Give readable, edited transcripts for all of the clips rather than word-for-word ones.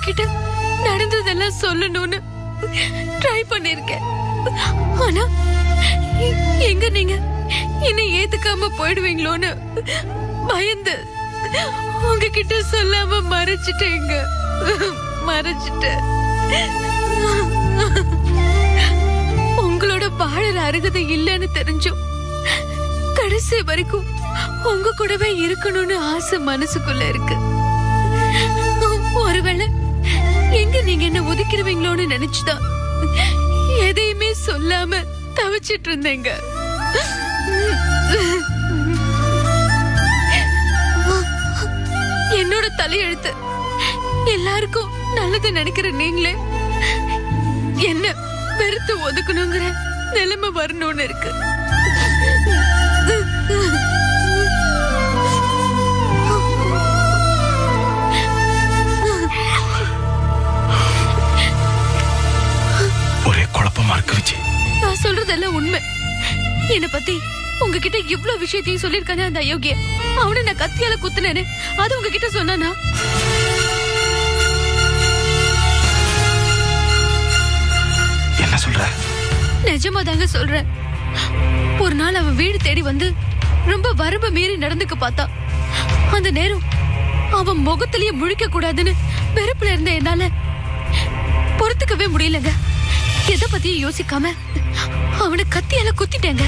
உங்ககிட்ட நடந்ததெல்லாம் சொல்லணும்னு ட்ரை பண்ணிருக்கேன். ஆனா எங்க நீங்க என்ன ஏத்துக்காம போயிடுவீங்களோன்னு பயந்து உங்ககிட்ட சொல்லாம மறைச்சிட்டேங்க. மறைச்சிட்டேன். உங்களோட வாழற அருகதை இல்லைன்னு தெரிஞ்சும் கடைசி வரைக்கும் உங்க கூடவே இருக்கணும்னு ஆசை மனசுக்குள்ள இருக்கு. ஒருவேளை எங்க நீங்க என்ன ஒதுக்கிடுவீங்களோன்னு நினைச்சுதான் எதையுமே சொல்லாம தவிச்சிட்டு இருந்தேங்க. என்னோட தலையெழுத்து எல்லாருக்கும் நல்லது நினைக்கிற நீங்களே என்ன வெறுத்து ஒதுக்கணுங்கிற நிலைமை வரணும்னு இருக்கு. ஒரே குழப்பமா இருக்கு விஜய். நான் சொல்றதெல்லாம் உண்மை. என்ன பத்தி உங்ககிட்ட இவ்வளவு விஷயத்தையும் சொல்லிருக்கானே அந்த அயோக்கிய. அவனை நான் கத்தியால குத்துனேன்னு அது உங்ககிட்ட சொன்னானா? என்ன சொல்ற? நிஜமா தாங்க சொல்றேன். ஒரு நாள் அவன் வீடு தேடி வந்து ரொம்ப வரம்பு மீறி நடந்துக்க பார்த்தா. அந்த நேரம் அவன் முகத்திலேயே முழிக்க கூடாதுன்னு வெறுப்புல இருந்த என்னால பொறுத்துக்கவே முடியலங்க. எதை பத்தியும் யோசிக்காம அவனை கத்தியால குத்திட்டேங்க.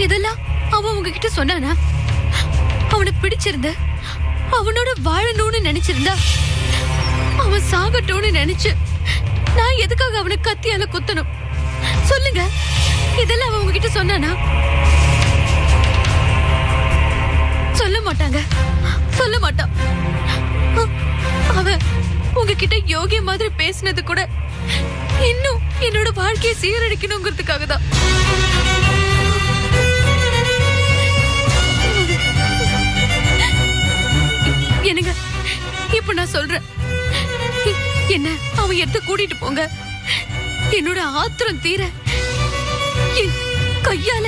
இதெல்லாம் அவன் உங்ககிட்ட சொன்னானா? அவனை பிடிச்சிருந்த அவனோட வாழணும்னு நினைச்சிருந்தா அவன் சாகட்டும்னு நினைச்சு நான் எதுக்காக அவனை கத்தியால குத்தணும் சொல்லுங்க? இதெல்லாம் அவன் உங்ககிட்ட சொன்னானா? சொல்ல மாட்டாங்க. சொல்ல மாட்டான். அவன் உங்ககிட்ட யோகிய மாதிரி பேசினது கூட இன்னும் என்னோட வாழ்க்கையை சீரழிக்கணுங்கிறதுக்காக தான். என்னங்க இப்ப நான் சொல்றேன், என்ன அவன் எடுத்து கூட்டிட்டு போங்க. என்னோட ஆத்திரம் தீர என் கையால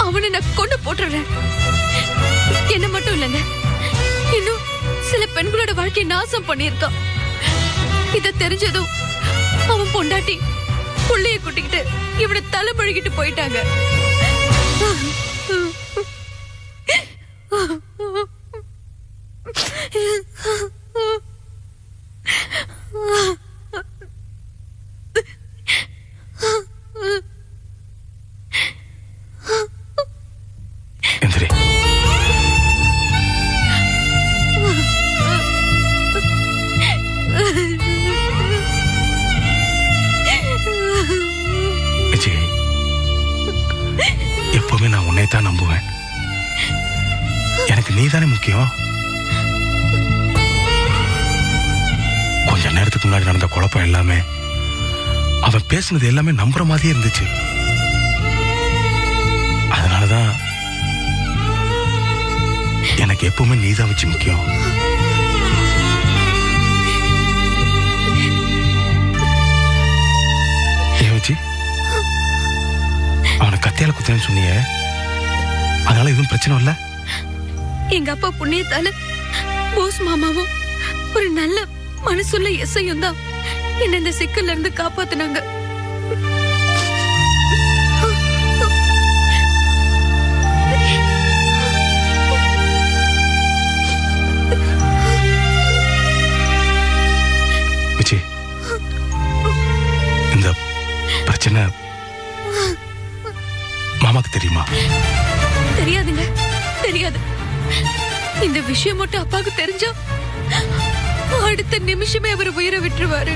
அவனை நான் கொண்டு போட்டுறேன். என்ன மட்டும் இல்லைங்க, இன்னும் சில பெண்களோட வாழ்க்கையை நாசம் பண்ணிருக்கான். இத தெரிஞ்சதும் அவன் பொண்டாட்டி புள்ளைய கூட்டிக்கிட்டு இவனை தலைமொழிகிட்டு போயிட்டாங்க. எப்பவுமே நான் உன்னை தான் நம்புவேன். எனக்கு நீதானே முக்கியம். கொஞ்ச நேரத்துக்கு முன்னாடி நடந்த குழப்பம் எல்லாமே அவன் பேசுனது எல்லாமே நம்புற மாதிரியே இருந்துச்சு. அதனாலதான் எனக்கு எப்பவுமே நீதான் வச்சு முக்கியம். ஏன் வச்சு அவனை கத்தியால குத்தேன்னு சொன்னியே, அதனால எதுவும் பிரச்சனை இல்ல? எங்க அப்பா புண்ணியத்தால போஸ் மாமாவும் ஒரு நல்ல மனசுள்ள எஸ்ஐயும் தான் என்ன இந்த சிக்கல்ல இருந்து காப்பாத்தினாங்க. விஜய், இந்த பிரச்சனை மாமாக்கு தெரியுமா? தெரியாதுங்க, தெரியாது. இந்த விஷயம் மட்டும் அப்பாவுக்கு தெரிஞ்சா அடுத்த நிமிஷமே அவர் உயிரை விட்டுருவாரு.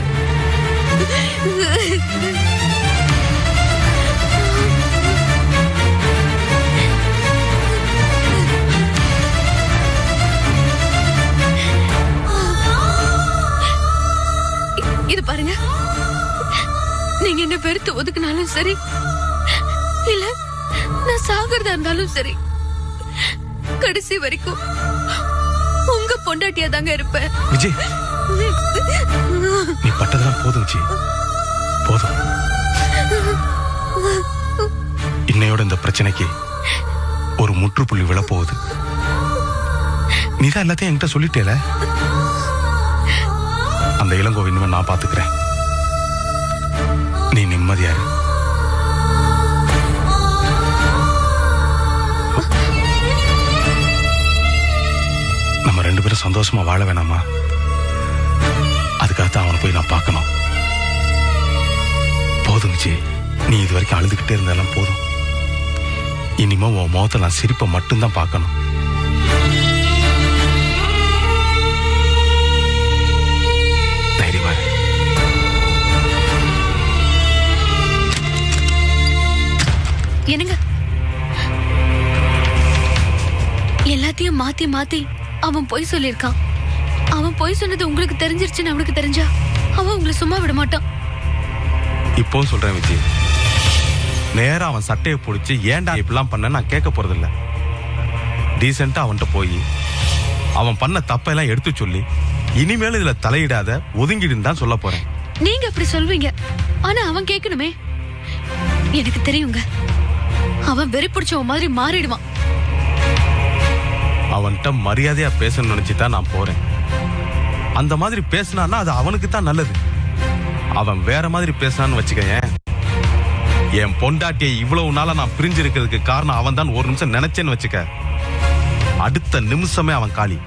இது பாருங்க, நீங்க என்ன வெறுத்து ஒதுக்குனாலும் சரி, இல்ல நான் சாகிறதா இருந்தாலும் சரி, கடைசி வரைக்கும் உங்க பொண்டாட்டியா தாங்க இருப்பேன். விஜய், நீ பட்டதெல்லாம் போதும் விஜய், போதும். இன்னையோட இந்த பிரச்சனைக்கு ஒரு முற்றுப்புள்ளி விழப்போகுது. நீதான் எல்லாத்தையும் என்கிட்ட சொல்லிட்டேல. அந்த இளங்கோவை இனிமே நான் பாத்துக்கிறேன். நீ நிம்மதியாரு. நம்ம 2 பேரும் சந்தோஷமா வாழ வேணாமா? அதுக்காகத்தான் அவனை போய் நான் பார்க்கணும். போதும் விஜய், நீ இது வரைக்கும் அழுதுகிட்டே இருந்தாலும் போதும். இனிமே உன் முகத்தை நான் சிரிப்பை மட்டும்தான் பார்க்கணும். தைரியமா இரு. என்னங்க, எல்லாத்தையும் மாத்தி மாத்தி அவன் பொய் சொல்லியிருக்கான். அவன் பொய் சொன்னது உங்களுக்கு தெரிஞ்சிருச்சுன்னு அவனுக்கு தெரிஞ்சா அவன் உங்களை சும்மா விட மாட்டான். இப்போ சொல்றேன் விஜய், நேரா அவன் சட்டையை பிடிச்சி ஏன்டா இப்படிலாம் பண்ண நான் கேட்க போறதில்ல. டீசெண்டா அவன்கிட்ட போய் அவன் பண்ண தப்பெல்லாம் எடுத்து சொல்லி இனிமேல் இதுல தலையிடாத ஒதுங்கிடுன்னு தான் சொல்ல போறேன். நீங்க அப்படி சொல்வீங்க, ஆனா அவன் கேட்கணுமே. எனக்கு தெரியுங்க, அவன் வெறி பிடிச்சவன் மாதிரி மாறிடுவான். அவன்கிட்ட மரியாதையா பேசணும்னு நினைச்சுதான் நான் போறேன். அந்த மாதிரி பேசினான்னா அது அவனுக்கு தான் நல்லது. அவன் வேற மாதிரி பேசினான்னு வச்சுக்கேன், என் பொண்டாட்டியை இவ்வளவு நாளா நான் பிரிஞ்சு இருக்கிறதுக்கு காரணம் அவன் தான். ஒரு நிமிஷம் நினைச்சேன்னு வச்சுக்க, அடுத்த நிமிஷமே அவன் காலி.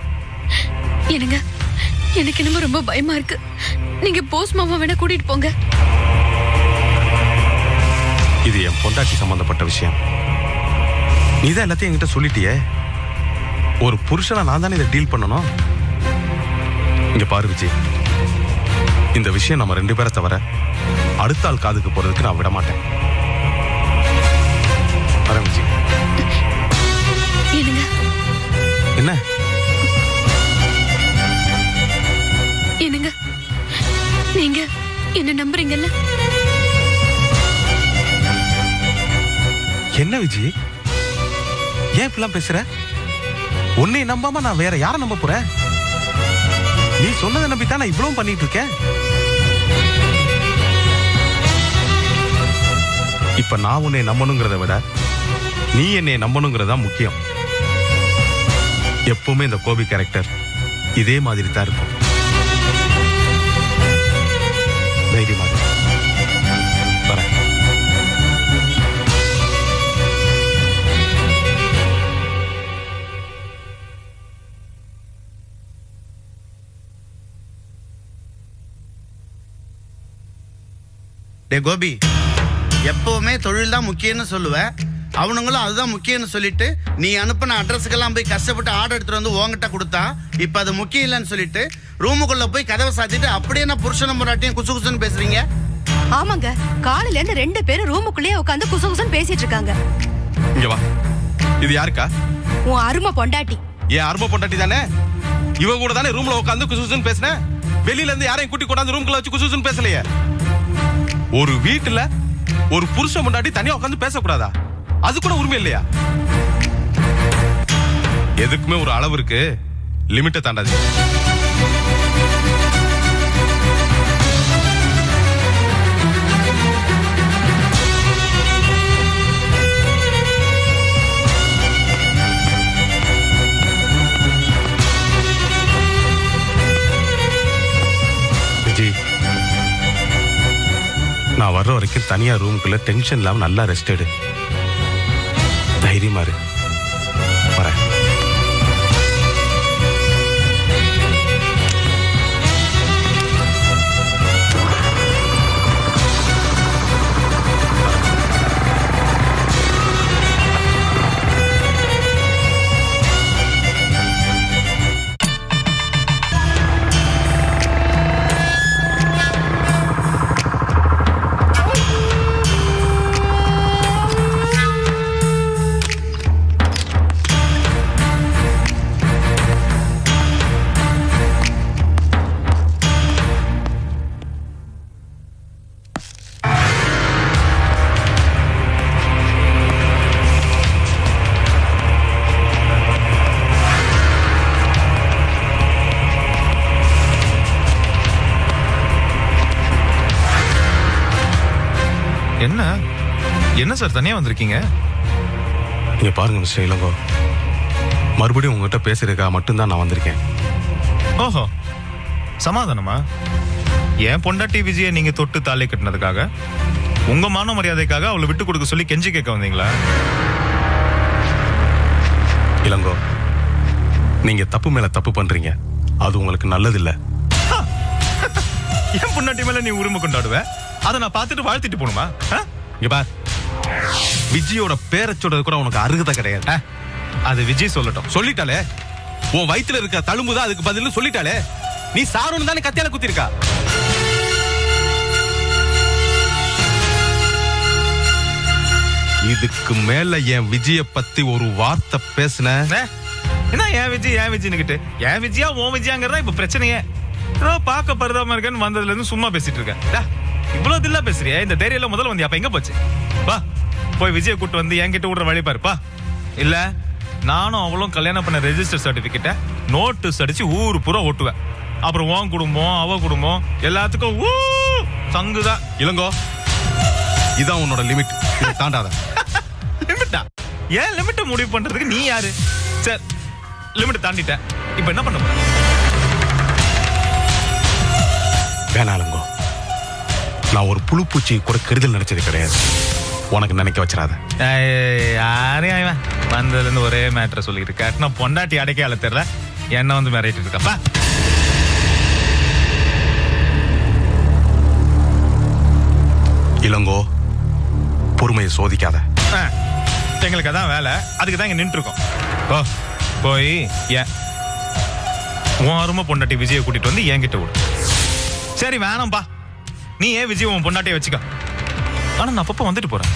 என்னங்க, எனக்கு என்னமோ ரொம்ப பயமா இருக்கு. நீங்க போஸ்ட் மாமா வேணா கூட்டிட்டு போங்க. இது என் பொண்டாட்டி சம்பந்தப்பட்ட விஷயம். நீதான் எல்லாத்தையும் என்கிட்ட சொல்லிட்டியே. ஒரு புருஷனா நான் தானே இதை டீல் பண்ணணும். இங்க பாரு விஜய், இந்த விஷயம் நம்ம 2 பேரை தவிர அடுத்த ஆள் காதுக்கு போறதுக்கு நான் விட மாட்டேன். வரேன் விஜய். என்னங்க? என்ன என்னங்க, நீங்க என்ன நம்புறீங்கல்ல? என்ன விஜய், ஏன் இப்படிலாம் பேசுற? உன்னை நம்பாம நான் வேற யாரை நம்ப போறேன்? நீ சொன்னதை நம்பித்தான் நான் இவ்வளவு பண்ணிட்டு இருக்கேன். இப்ப நான் உன்னை நம்பணுங்கிறத விட நீ என்னை நம்பணுங்கிறதா முக்கியம். எப்பவுமே இந்த கோபி கேரக்டர் இதே மாதிரி தான் இருக்கும். தைரியமா வரேன். டே கோபி, எப்பவுமே தொழில் தான் முக்கியம்னு சொல்லுவேன். அவனுங்களும் அதுதான் முக்கியம்னு சொல்லிட்டு நீ அனுப்பின அட்ரஸுக்கெல்லாம் போய் கஷ்டப்பட்டு ஆர்டர் எடுத்துட்டு வந்து உங்ககிட்ட கொடுத்தா இப்ப அது முக்கியம் இல்லைன்னு சொல்லிட்டு ரூமுக்குள்ள போய் கதவை சாத்திட்டு அப்படியே நான் புருஷனும் முறாட்டியும் குசு குசுன்னு பேசுறீங்க. ஆமாங்க, காலையில இருந்து 2 பேரும் ரூமுக்குள்ளேயே உட்காந்து குசு குசுன்னு பேசிட்டு இருக்காங்க. இங்க வா. இது யாருக்கா? உன் அருமை பொண்டாட்டி. ஏன் அருமை பொண்டாட்டி தானே? இவ கூட தானே ரூம்ல உட்காந்து குசுகுசுன்னு பேசின. வெளியில இருந்து யாரையும் கூட்டி கொண்டாந்து ரூம்குள்ள வச்சு குசுகுசுன்னு பேசலையே. ஒரு வீட்டுல ஒரு புருஷன் பொண்டாட்டி தனியா உட்காந்து பேசக்கூடாதா? அது கூட உரிமை இல்லையா? எதுக்குமே ஒரு அளவு இருக்கு, லிமிட்டை தாண்டாது. விஜய், நான் வர்ற வரைக்கும் தனியா ரூமுக்குள்ள டென்ஷன் இல்லாம நல்லா ரெஸ்ட் எடு. தைரியமா இரு. வரேன். என்ன சார் தனியா வந்திருக்கீங்க? இங்க பாருங்க மிஸ்டர் இளங்கோ, மறுபடியும் உங்ககிட்ட பேசுறதுக்காக மட்டும்தான் நான் வந்திருக்கேன். ஓஹோ, சமாதானமா? ஏன் பொண்டாட்டி விஜயை நீங்க தொட்டு தாலி கட்டினதுக்காக, உங்க மான மரியாதைக்காக அவளை விட்டு கொடுக்க சொல்லி கெஞ்சி கேட்க வந்தீங்களா? இளங்கோ, நீங்க தப்பு மேல தப்பு பண்றீங்க. அது உங்களுக்கு நல்லதில்ல. ஏன் பொண்டாட்டி மேல நீ உரிமை கொண்டாடுவ? அதை நான் பார்த்துட்டு வாழ்த்திட்டு போணுமா? இங்க பார், விஜயோட பேரை சொல்றது கூட உனக்கு அருகதை கிடையாது. அது விஜய் சொல்லட்டும். சொல்லிட்டாலே, உன் வயித்துல இருக்க தழும்புதான் அதுக்கு பதில் சொல்லிட்டாலே. நீ சாருன்னு தானே கத்தியால குத்திருக்கா. இதுக்கு மேல என் விஜய பத்தி ஒரு வார்த்தை பேசுன, என்ன ஏன் விஜய் ஏன் விஜய்னுக்கிட்டு, ஏன் விஜயா ஓ விஜயாங்கிறதா இப்ப பிரச்சனையே. ஏதோ பார்க்க பரிதாபமா இருக்கேன்னு வந்ததுல இருந்து சும்மா பேசிட்டு இருக்கேன். இவ்வளவு தில்லா பேசுறியா? இந்த தைரியம் முதல்ல வந்து அப்ப எங்க போச்சு? வா போய் விஜய கூட்டு வந்து என்கிட்ட விடுற வழி பாருப்பா. இல்ல நானும் அவளும் கல்யாணம் பண்ண ரெஜிஸ்டர் சர்டிபிகேட்ட நோட்டீஸ் அடிச்சு ஊரு பூரா ஓட்டுவேன். அப்புறம் உன் குடும்பம் அவ குடும்பம் எல்லாத்துக்கும் சங்குதான். இளங்கோ, இதான் உன்னோட லிமிட். இதை தாண்டாத. லிமிட்டா? ஏன் லிமிட்ட முடிவு பண்றதுக்கு நீ யாரு? சரி, லிமிட் தாண்டிட்ட, இப்ப என்ன பண்ண போற? வேணா இளங்கோ, நான் ஒரு புழு பூச்சி கூட கெடுதல் நினைச்சது கிடையாது. உனக்கு நினைக்க வச்சிடாத. யாரையும் வந்ததுல இருந்து ஒரே மேட்டரை சொல்லிட்டு இருக்க. நான் பொண்டாட்டி அடைக்க தெரியல, என்ன வந்து மிரட்டிட்டு இருக்கப்பா. இளங்கோ, பொறுமையை சோதிக்காத. எங்களுக்கு அதான் வேலை, அதுக்கு தான் இங்க நின்று இருக்கோம். போய் ஏன் உன் அருமை பொண்டாட்டி விஜயை கூட்டிட்டு வந்து என்கிட்ட விடு. சரி வேணாம்பா, நீ ஏன் விஜய் உன் பொண்டாட்டியை வச்சுக்க. ஆனா நான் அப்பப்ப வந்துட்டு போறேன்.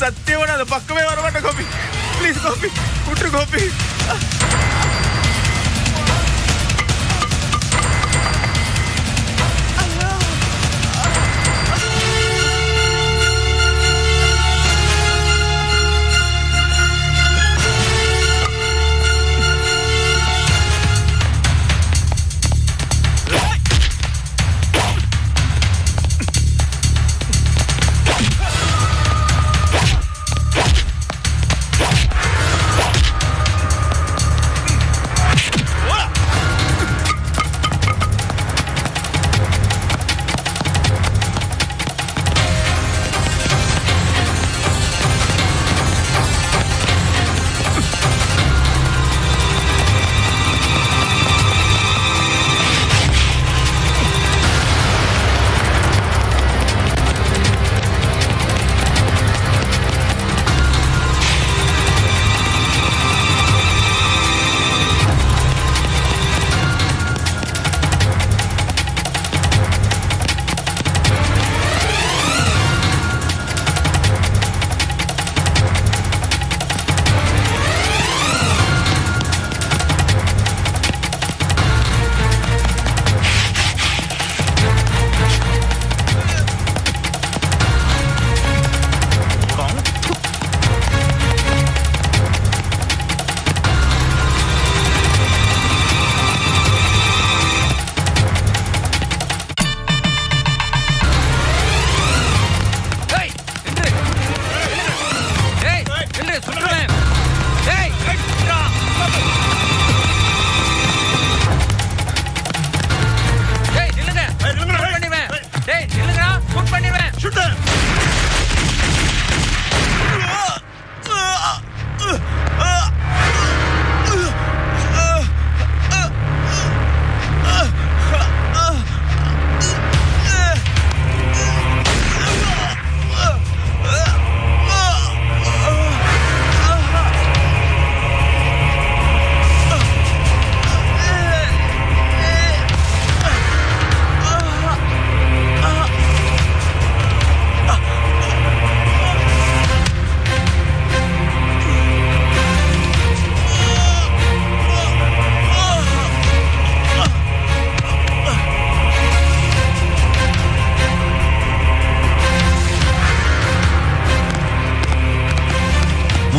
சத்தியமா அந்த பக்கமே வர மாட்டேன் கோபி. ப்ளீஸ் கோபி, விட்டுரு கோபி.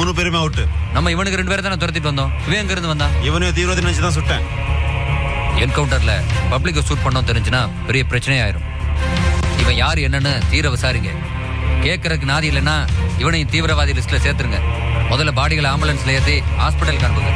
3 பேருமே அவுட். நம்ம இவனுக்கு 2 பேரை தானே துரத்திட்டு வந்தோம். இவன் எங்க இருந்து வந்தா? இவனையும் தீவிரவாதி நினைச்சு தான் சுட்டேன். என்கவுண்டர்ல பப்ளிக்கை ஷூட் பண்ணோம் தெரிஞ்சுன்னா பெரிய பிரச்சனை ஆயிரும். இவன் யாரு என்னன்னு தீர விசாரிங்க. கேட்கறதுக்கு நாதி இல்லைன்னா இவனையும் தீவிரவாதி லிஸ்ட்ல சேர்த்துருங்க. முதல்ல பாடிகளை ஆம்புலன்ஸ்ல ஏற்றி ஹாஸ்பிட்டலுக்கு அனுப்புங்க.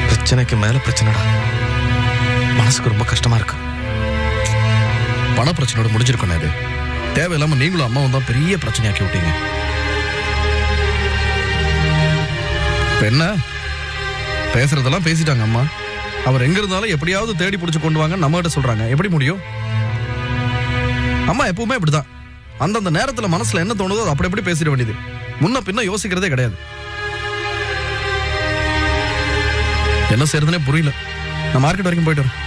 பிரச்சனைக்கு மேல பிரச்சனைடா. மனசுக்கு ரொம்ப கஷ்டமா இருக்கு. பண பிரச்சனையோட முடிஞ்சிருக்கணும். இது தேவையில்லாம நீங்களும் அம்மாவும் தான் பெரிய பிரச்சனையாக்கி விட்டீங்க. என்ன பேசுறதெல்லாம் பேசிட்டாங்க அம்மா. அவர் எங்க இருந்தாலும் எப்படியாவது தேடி பிடிச்சு கொண்டு வாங்க நம்ம கிட்ட சொல்றாங்க. எப்படி முடியும்? அம்மா எப்பவுமே இப்படிதான். அந்தந்த நேரத்துல மனசுல என்ன தோணுதோ அப்படி எப்படி பேசிட வேண்டியது. முன்ன பின்ன யோசிக்கிறதே கிடையாது. என்ன செய்யறதுனே புரியல. நான் மார்க்கெட் வரைக்கும் போயிட்டு வரேன்.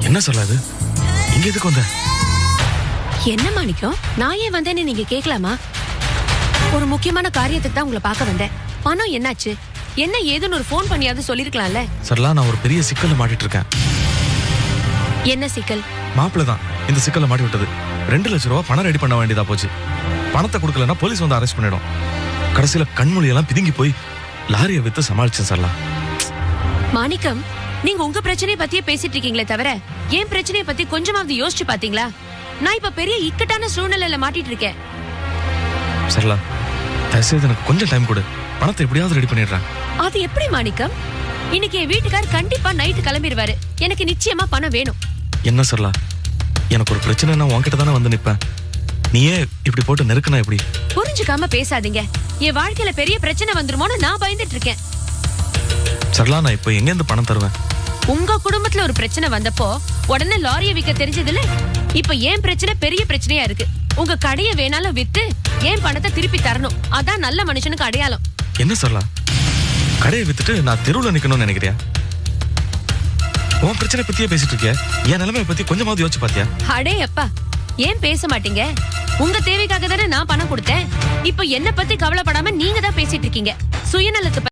என்ன சொல்லாது? இங்க எதுக்கு வந்த? என்ன மாணிக்கம், நான் ஏன் வந்தேன்னு நீங்க கேட்கலாமா? ஒரு முக்கியமான காரியத்துக்கு தான் உங்களை பார்க்க வந்தேன். பணம் என்னாச்சு, என்ன ஏதுன்னு ஒரு ஃபோன் பண்ணியாவது சொல்லிருக்கலாம்ல. சரலா, நான் ஒரு பெரிய சிக்கல்ல மாட்டிட்டு இருக்கேன். என்ன சிக்கல்? மாப்பிள்ள தான் இந்த சிக்கல்ல மாட்டி விட்டது. 2 லட்சம் ரூபாய் பணம் ரெடி பண்ண வேண்டியதா போச்சு. பணத்தை கொடுக்கலன்னா போலீஸ் வந்து அரெஸ்ட் பண்ணிடும். கடைசியில கண்மொழி எல்லாம் பிதுங்கி போய் லாரியை வித்து சமாளிச்சேன் சரலா. மாணிக்கம், நீங்க உங்க பிரச்சனையை பத்தியே பேசிட்டு இருக்கீங்களே தவிர என் பிரச்சனையை பத்தி கொஞ்சமாவது யோசிச்சு பாத்தீங்களா? நான் இப்ப பெரிய இக்கட்டான சூழ்நிலையில மாட்டிட்டு இருக்கேன். சரலா, தயவுசெய்து எனக்கு கொஞ்சம் டைம் கொடு. பணத்தை எப்படியாவது ரெடி பண்ணிடுறேன். அது எப்படி மாணிக்கம்? இன்னைக்கு என் வீட்டுக்கார் கண்டிப்பா நைட்டு கிளம்பிடுவாரு. எனக்கு நிச்சயமா பணம் வேணும். என்ன சரலா, எனக்கு ஒரு பிரச்சனைனா உன்கிட்ட தானே வந்து நிப்பேன். நீயே இப்படி போட்டு நெருக்குனா எப்படி? புரிஞ்சுக்காம பேசாதீங்க. என் வாழ்க்கையில பெரிய பிரச்சனை வந்துருமோன்னு நான் பயந்துட்டு இருக்கேன். சரலா, நான் இப்ப எங்க இருந்து பணம் தருவேன்? உங்க குடும்பத்துல ஒரு பிரச்சனை வந்தப்போ உடனே லாரியை விற்க தெரிஞ்சதுல, இப்ப ஏன் பிரச்சனை பெரிய பிரச்சனையா இருக்கு. உங்க கடையை வேணாலும் வித்து ஏன் பணத்தை திருப்பி தரணும். அதான் நல்ல மனுஷனுக்கு அடையாளம். என்ன சரலா, கடையை வித்துட்டு நான் தெருவுல நிக்கணும்னு நினைக்கிறியா? உன் பிரச்சனை பத்தியே பேசிட்டு இருக்கிய. என் நிலைமையை பத்தி கொஞ்சமாவது யோசிச்சு பாத்தியா? அடே அப்பா, ஏன் பேச மாட்டீங்க? உங்க தேவைக்காக தானே நான் பணம் கொடுத்தேன். இப்ப என்ன பத்தி கவலைப்படாம நீங்க தான் பேசிட்டு இருக்கீங்க. சுயநலத்தை